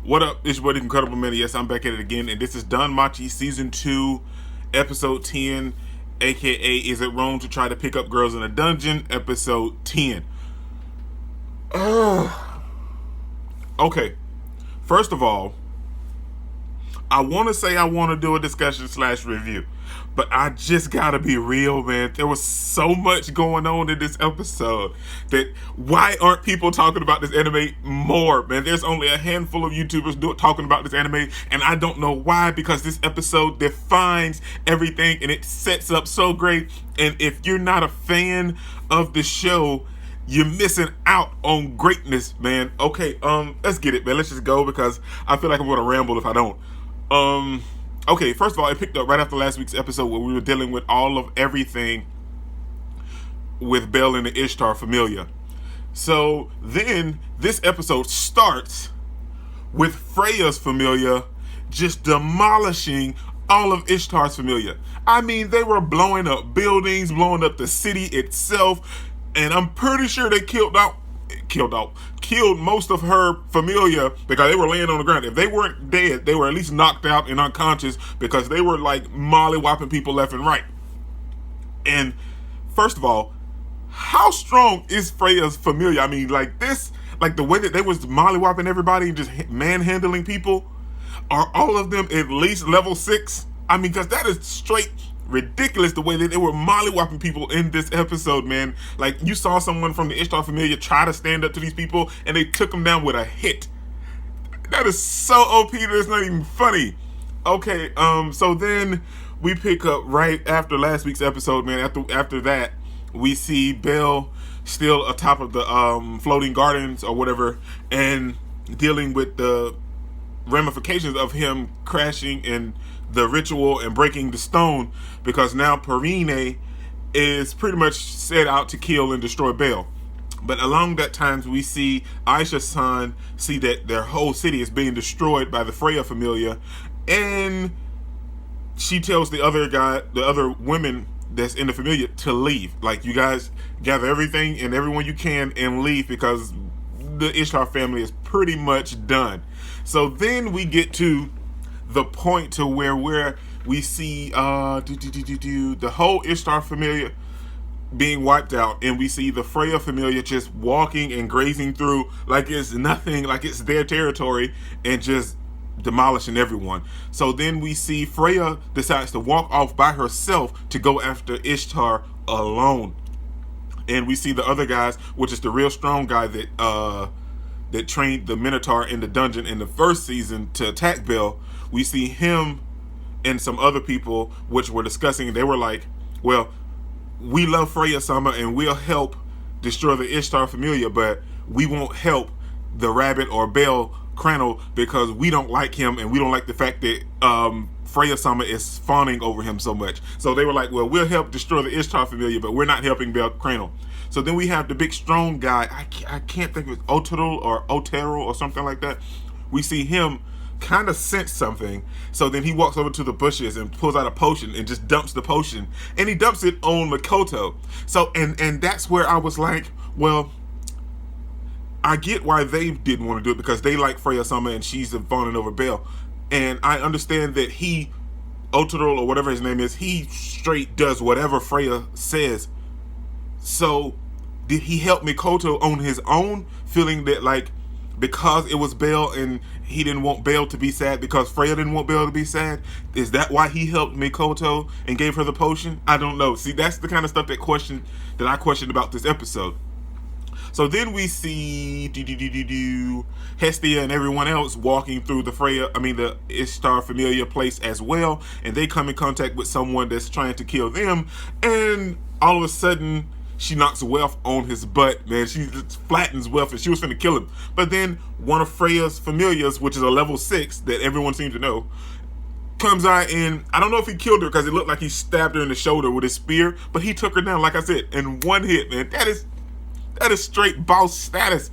What up? It's your buddy Incredible Man. Yes, I'm back at it again, and this is Danmachi Season 2, Episode 10, aka Is It Wrong to Try to Pick Up Girls in a Dungeon, Episode 10. Okay, first of all, I want to say I want to do a discussion / review, but I just gotta be real, man. There was so much going on in this episode that why aren't people talking about this anime more, man? There's only a handful of YouTubers talking about this anime, and I don't know why, because this episode defines everything and it sets up so great. And if you're not a fan of the show, you're missing out on greatness, man. Okay, let's get it, man. Let's just go, because I feel like I'm gonna ramble if I don't. Okay, first of all, it picked up right after last week's episode where we were dealing with all of everything with Belle and the Ishtar Familia. So then this episode starts with Freya's Familia just demolishing all of Ishtar's Familia. I mean, they were blowing up buildings, blowing up the city itself, and I'm pretty sure they killed most of her familia because they were laying on the ground. If they weren't dead, they were at least knocked out and unconscious, because they were like molly-whopping people left and right. And first of all, how strong is Freya's familia? I mean, like the way that they was molly-whopping everybody and just manhandling people, are all of them at least level 6? I mean, because that is straight ridiculous, the way that they were molly-whopping people in this episode, man. Like, you saw someone from the Ishtar Familia try to stand up to these people, and they took them down with a hit. That is so OP that it's not even funny. Okay, so then we pick up right after last week's episode, man. After that, we see Belle still atop of the floating gardens or whatever, and dealing with the ramifications of him crashing in the ritual and breaking the stone, because now Perrine is pretty much set out to kill and destroy Belle. But along that time, we see Aisha-san see that their whole city is being destroyed by the Freya Familia, and she tells the other women that's in the Familia to leave. Like, you guys gather everything and everyone you can and leave, because the Ishtar family is pretty much done. So then we get to the point to where we see the whole Ishtar Familia being wiped out, and we see the Freya Familia just walking and grazing through like it's nothing, like it's their territory, and just demolishing everyone. So then we see Freya decides to walk off by herself to go after Ishtar alone, and we see the other guys, which is the real strong guy that trained the Minotaur in the dungeon in the first season to attack Belle. We see him and some other people which were discussing. They were like, well, we love Freya-sama and we'll help destroy the Ishtar Familia, but we won't help the rabbit or Belle Crannel because we don't like him, and we don't like the fact that Freya-sama is fawning over him so much. So they were like, well, we'll help destroy the Ishtar Familia, but we're not helping Belle Crannel. So then we have the big strong guy. I can't think of it, Otero or something like that. We see him kind of sense something. So then he walks over to the bushes and pulls out a potion and just dumps the potion. And he dumps it on Makoto. So, and that's where I was like, well, I get why they didn't want to do it, because they like Freya-sama and she's fawning over Belle. And I understand that Otero or whatever his name is, he straight does whatever Freya says. So did he help Mikoto on his own, feeling that like because it was Belle and he didn't want Belle to be sad because Freya didn't want Belle to be sad? Is that why he helped Mikoto and gave her the potion? I don't know. See, that's the kind of stuff that I questioned about this episode. So then we see Hestia and everyone else walking through the Ishtar Familia place as well, and they come in contact with someone that's trying to kill them, and all of a sudden she knocks Wealth on his butt, man. She flattens Wealth, and she was finna kill him. But then one of Freya's familiars, which is a level 6 that everyone seems to know, comes out, and I don't know if he killed her because it looked like he stabbed her in the shoulder with his spear, but he took her down, like I said, in one hit, man. That is straight boss status.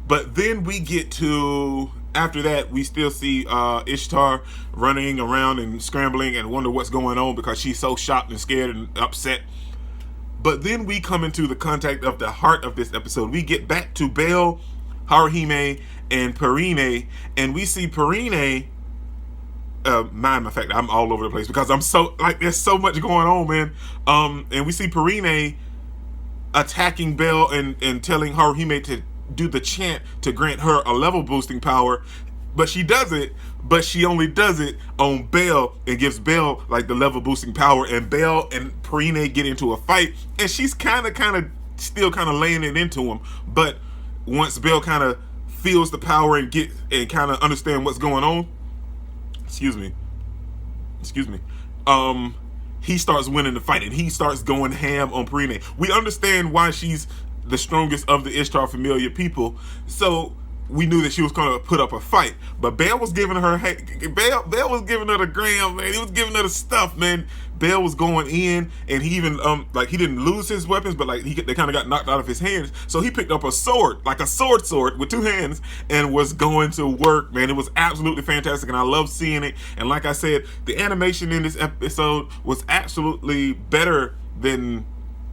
But then we get to, after that, we still see Ishtar running around and scrambling and wonder what's going on because she's so shocked and scared and upset. But then we come into the contact of the heart of this episode. We get back to Belle, Haruhime, and Perrine, and we see Perrine. Matter of fact, I'm all over the place because I'm so like there's so much going on, man. And we see Perrine attacking Belle and telling Haruhime to do the chant to grant her a level boosting power, but she does it, but she only does it on Belle and gives Belle like the level boosting power, and Belle and Perrine get into a fight, and she's kind of still laying it into him, but once Belle kind of feels the power and kind of understand what's going on, excuse me, he starts winning the fight and he starts going ham on Perrine. We understand why she's the strongest of the Ishtar familiar people, so we knew that she was going to put up a fight. But Belle was giving her Belle was giving her the gram, man. He was giving her the stuff, man. Belle was going in, and he even like he didn't lose his weapons, but like they kind of got knocked out of his hands. So he picked up a sword, like a sword with two hands, and was going to work, man. It was absolutely fantastic, and I love seeing it. And like I said, the animation in this episode was absolutely better than,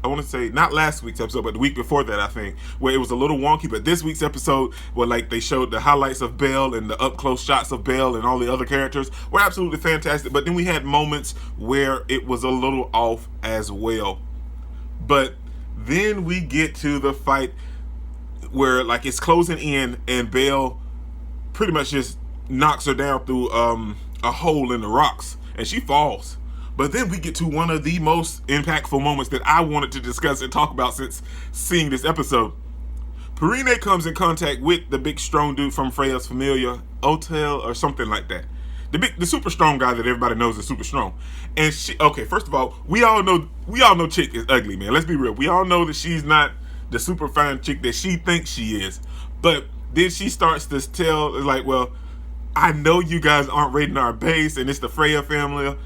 I want to say, not last week's episode, but the week before that, I think, where it was a little wonky. But this week's episode, where like they showed the highlights of Belle and the up close shots of Belle and all the other characters, were absolutely fantastic. But then we had moments where it was a little off as well. But then we get to the fight where like it's closing in, and Belle pretty much just knocks her down through a hole in the rocks, and she falls. But then we get to one of the most impactful moments that I wanted to discuss and talk about since seeing this episode. Perrine comes in contact with the big strong dude from Freya's familiar, Otel or something like that. The super strong guy that everybody knows is super strong. And first of all, we all know chick is ugly, man. Let's be real. We all know that she's not the super fine chick that she thinks she is. But then she starts to tell, like, well, I know you guys aren't raiding our base, and it's the Freya familia,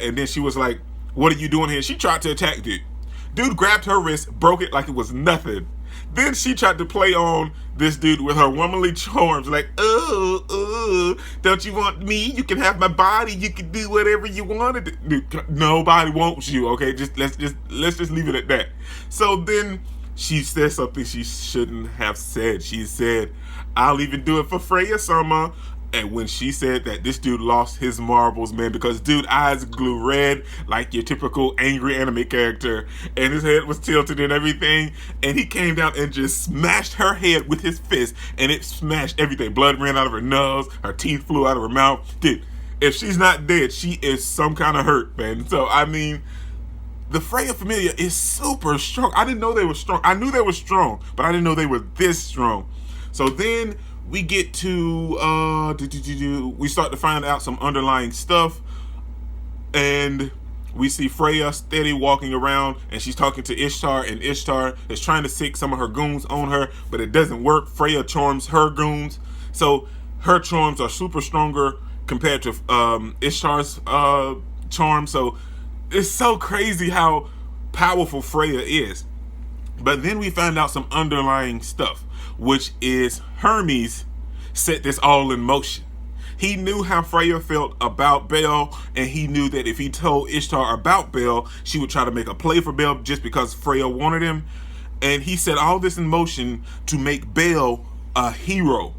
and then she was like, what are you doing here? She tried to attack dude grabbed her wrist, broke it like it was nothing. Then she tried to play on this dude with her womanly charms, like, don't you want me? You can have my body, you can do whatever you want to do. Dude, nobody wants you, okay? Let's just leave it at that. So then she said something she shouldn't have said. She said, I'll even do it for Freya Sama. And when she said that, this dude lost his marbles, man, because dude eyes glue red like your typical angry anime character, and his head was tilted and everything, and he came down and just smashed her head with his fist, and it smashed everything. Blood ran out of her nose, her teeth flew out of her mouth. Dude, if she's not dead, she is some kind of hurt, man. So I mean, the Freya Familia is super strong. I didn't know they were strong. I knew they were strong, but I didn't know they were this strong. So then we get to we start to find out some underlying stuff, and we see Freya steady walking around, and she's talking to Ishtar, and Ishtar is trying to sick some of her goons on her, but it doesn't work. Freya charms her goons, so her charms are super stronger compared to Ishtar's charm. So it's so crazy how powerful Freya is. But then we find out some underlying stuff, which is Hermès set this all in motion. He knew how Freya felt about Belle, and he knew that if he told Ishtar about Belle, she would try to make a play for Belle just because Freya wanted him. And he set all this in motion to make Belle a hero.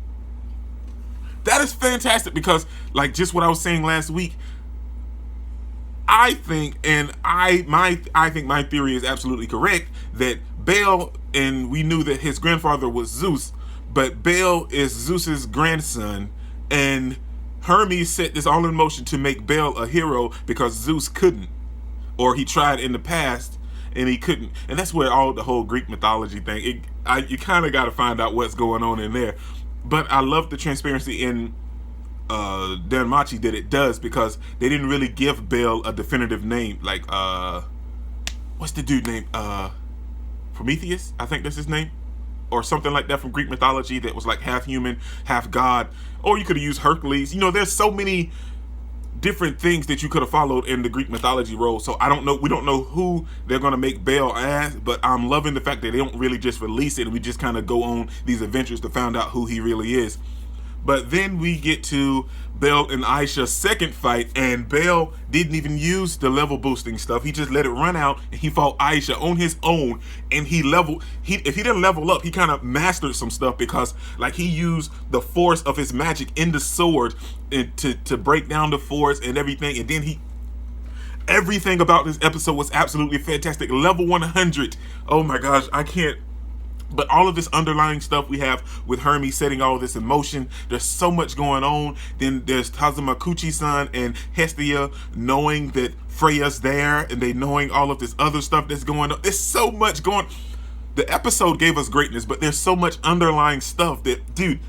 That is fantastic because, like just what I was saying last week, I think my theory is absolutely correct, that Belle, and we knew that his grandfather was Zeus, but Belle is Zeus's grandson, and Hermes set this all in motion to make Belle a hero because Zeus couldn't, or he tried in the past and he couldn't. And that's where all the whole Greek mythology thing, you kind of got to find out what's going on in there. But I love the transparency in Danmachi that it does, because they didn't really give Belle a definitive name. Like what's the dude name? Prometheus, I think that's his name, or something like that from Greek mythology that was like half human, half god. Or you could have used Hercules. You know, there's so many different things that you could have followed in the Greek mythology role. So I don't know, we don't know who they're going to make Belle as, but I'm loving the fact that they don't really just release it and we just kind of go on these adventures to find out who he really is. But then we get to Belle and Aisha's second fight, and Belle didn't even use the level boosting stuff. He just let it run out, and he fought Aisha on his own. And if he didn't level up, he kind of mastered some stuff, because like he used the force of his magic in the sword to break down the force and everything. And then everything about this episode was absolutely fantastic. Level 100. Oh my gosh, I can't. But all of this underlying stuff we have with Hermès setting all of this in motion. There's so much going on. Then there's Tazamakuchi-san and Hestia knowing that Freya's there, and they knowing all of this other stuff that's going on. There's so much going. The episode gave us greatness, but there's so much underlying stuff that, dude,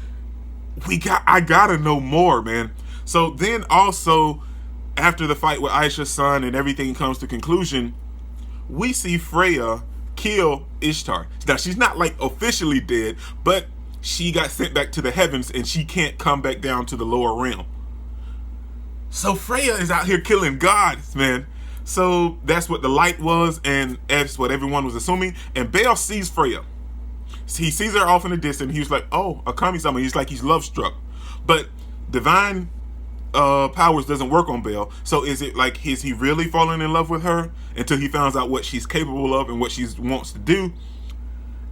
I gotta know more, man. So then also, after the fight with Aisha's son and everything comes to conclusion, we see Freya kill Ishtar. Now, she's not like officially dead, but she got sent back to the heavens and she can't come back down to the lower realm. So Freya is out here killing gods, man. So that's what the light was, and that's what everyone was assuming. And Bale sees Freya. He sees her off in the distance. He was like, oh, a kami-sama. He's like, he's love struck. But divine powers doesn't work on Belle. So is it like, is he really falling in love with her until he finds out what she's capable of and what she wants to do?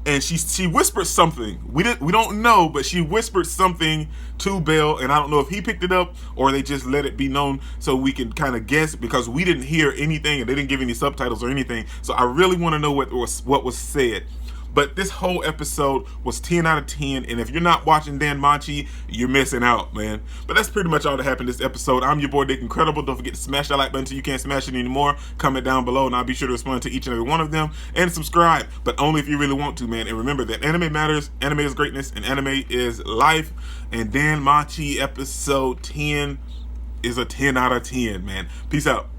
And she whispered something. We don't know, but she whispered something to Belle, and I don't know if he picked it up or they just let it be known so we can kind of guess, because we didn't hear anything and they didn't give any subtitles or anything. So I really want to know what was said. But this whole episode was 10 out of 10. And if you're not watching Danmachi, you're missing out, man. But that's pretty much all that happened this episode. I'm your boy, Dick Incredible. Don't forget to smash that like button so you can't smash it anymore. Comment down below, and I'll be sure to respond to each and every one of them. And subscribe, but only if you really want to, man. And remember that anime matters, anime is greatness, and anime is life. And Danmachi episode 10 is a 10 out of 10, man. Peace out.